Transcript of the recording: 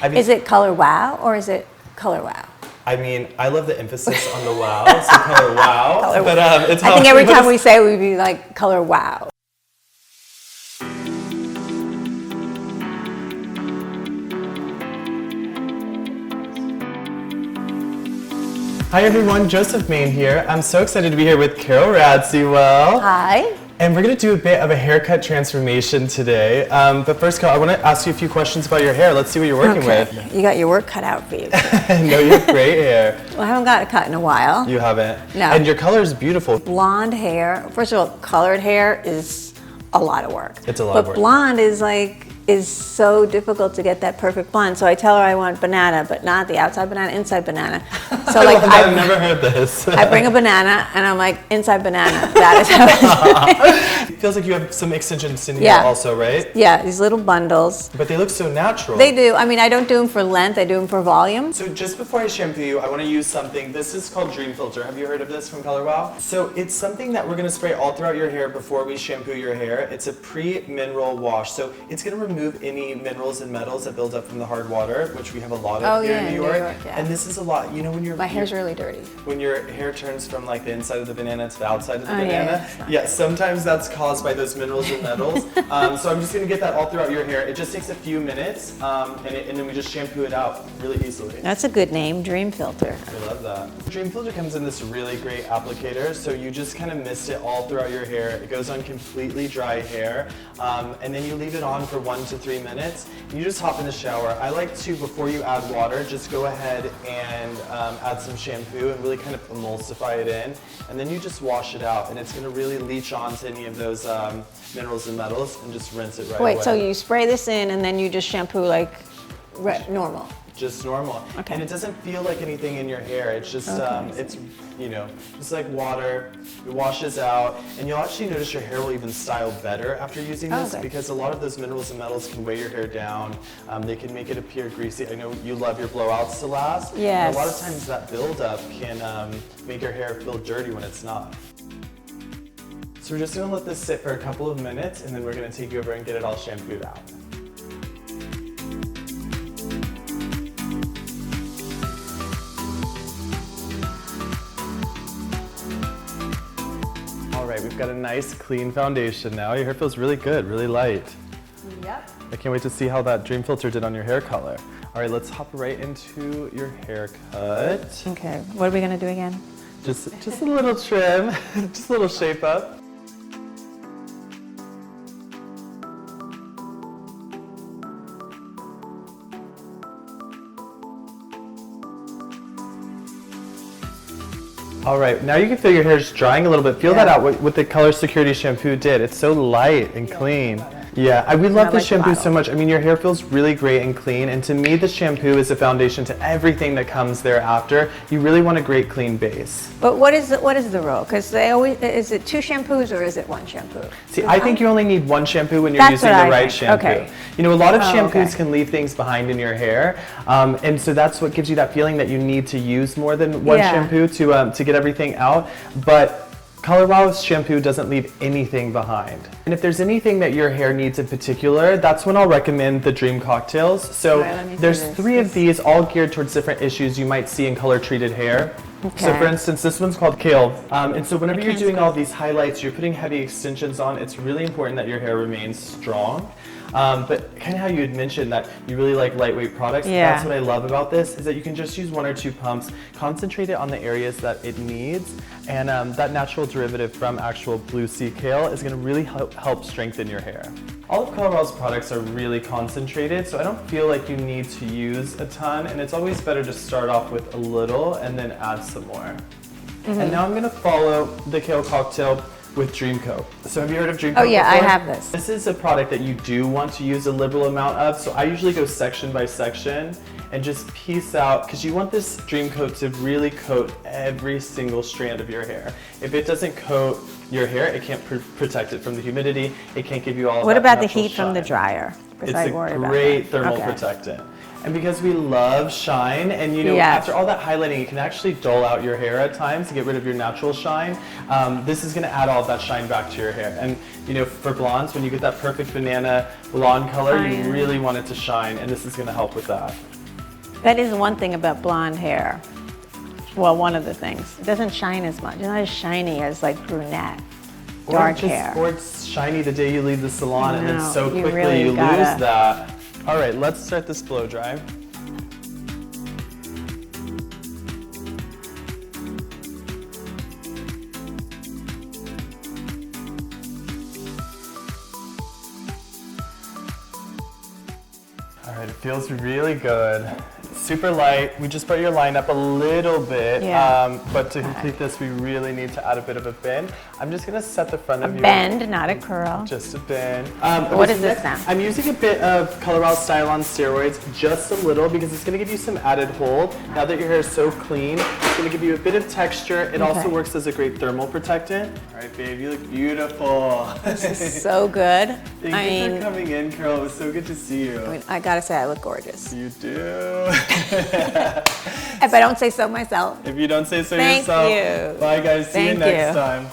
I mean, is it color wow or is it color wow? I mean, I love the emphasis on the wow, so color wow. Color but it's I think every time we say it, we'd be like color wow. Hi everyone, Joseph Main here. I'm so excited to be here with Carole Radziwill. Hi. And we're going to do a bit of a haircut transformation today. But first, Carole, I want to ask you a few questions about your hair. Let's see what you're working with. You got your work cut out for you. No, you have great hair. Well, I haven't got it cut in a while. You haven't? No. And your color is beautiful. Blonde hair. First of all, colored hair is a lot of work. It's a lot of work. But blonde is so difficult to get that perfect blonde. So I tell her I want banana, but not the outside banana, inside banana. So like I've never heard this. I bring a banana and I'm like, inside banana. That is how It feels like you have some extensions in here also, right? Yeah, these little bundles. But they look so natural. They do. I mean, I don't do them for length, I do them for volume. So just before I shampoo you, I want to use something. This is called Dream Filter. Have you heard of this from Color Wow? So it's something that we're going to spray all throughout your hair before we shampoo your hair. It's a pre-mineral wash. So it's going to remove any minerals and metals that build up from the hard water, which we have a lot of here in New York. Yeah. And this is a lot. You know, when My hair's really dirty. When your hair turns from like the inside of the banana to the outside of the banana. Yeah, sometimes that's caused by those minerals and metals. So I'm just going to get that all throughout your hair. It just takes a few minutes, and then we just shampoo it out really easily. That's a good name, Dream Filter. I love that. Dream Filter comes in this really great applicator, so you just kind of mist it all throughout your hair. It goes on completely dry hair, and then you leave it on for 1 to 3 minutes. You just hop in the shower. I like to, before you add water, just go ahead and add some shampoo and really kind of emulsify it in, and then you just wash it out, and it's going to really leach onto any of those minerals and metals and just rinse it right away. Wait, so you spray this in and then you just shampoo like normal? Just normal. Okay. And it doesn't feel like anything in your hair. It's just, it's, you know, it's like water. It washes out, and you'll actually notice your hair will even style better after using this because a lot of those minerals and metals can weigh your hair down. They can make it appear greasy. I know you love your blowouts to last. Yes. A lot of times that buildup can make your hair feel dirty when it's not. So we're just going to let this sit for a couple of minutes, and then we're going to take you over and get it all shampooed out. All right, we've got a nice clean foundation now. Your hair feels really good, really light. Yep. I can't wait to see how that Dream Filter did on your hair color. All right, let's hop right into your haircut. Okay, what are we gonna do again? Just a little trim, just a little shape up. All right, now you can feel your hair's drying a little bit. Feel that out, what the Color Security shampoo did. It's so light and clean. Yeah, we love this shampoo so much. I mean, your hair feels really great and clean, and to me, the shampoo is the foundation to everything that comes thereafter. You really want a great, clean base. But what is the rule? Because they always, is it 2 shampoos or is it 1 shampoo? See, I think you only need 1 shampoo when you're using the right shampoo. Okay. You know, a lot of shampoos can leave things behind in your hair, and so that's what gives you that feeling that you need to use more than 1 shampoo to get everything out. But Color Wow's shampoo doesn't leave anything behind. And if there's anything that your hair needs in particular, that's when I'll recommend the Dream Cocktails. So there's 3 of these, all geared towards different issues you might see in color-treated hair. Okay. So for instance, this one's called Kale. And so whenever you're doing all these highlights, you're putting heavy extensions on, it's really important that your hair remains strong. But kind of how you had mentioned that you really like lightweight products, that's what I love about this, is that you can just use 1 or 2 pumps, concentrate it on the areas that it needs, and that natural derivative from actual blue sea kale is going to really help strengthen your hair. All of Color Wow's products are really concentrated, so I don't feel like you need to use a ton, and it's always better to start off with a little and then add some more. And now I'm going to follow the kale cocktail with Dreamcoat. So have you heard of Dreamcoat before? I have this. This is a product that you do want to use a liberal amount of, so I usually go section by section and just piece out, because you want this Dreamcoat to really coat every single strand of your hair. If it doesn't coat your hair, it can't protect it from the humidity, it can't give you all of that What about the natural heat from the shine. dryer? It's a great thermal protectant. And because we love shine, and you know, after all that highlighting, you can actually dull out your hair at times to get rid of your natural shine. This is gonna add all of that shine back to your hair. And you know, for blondes, when you get that perfect banana blonde color, you really want it to shine, and this is gonna help with that. That is one thing about blonde hair. Well, one of the things. It doesn't shine as much. It's not as shiny as like brunette, dark hair. Or it's shiny the day you leave the salon, and then so quickly really you lose that. All right, let's start this blow dry. All right, it feels really good. Super light. We just brought your line up a little bit, but to complete this, we really need to add a bit of a bend. I'm just gonna set the front of you. A bend, not a curl. Just a bend. What is this now? I'm using a bit of Colorado Style on steroids, just a little, because it's gonna give you some added hold. Now that your hair is so clean, it's gonna give you a bit of texture. It also works as a great thermal protectant. All right, babe, you look beautiful. This is so good. Thank you for coming in, Carole. It was so good to see you. I mean, I gotta say, I look gorgeous. You do. If I don't say so myself. If you don't say so yourself. Thank you. Bye, guys. See you next time.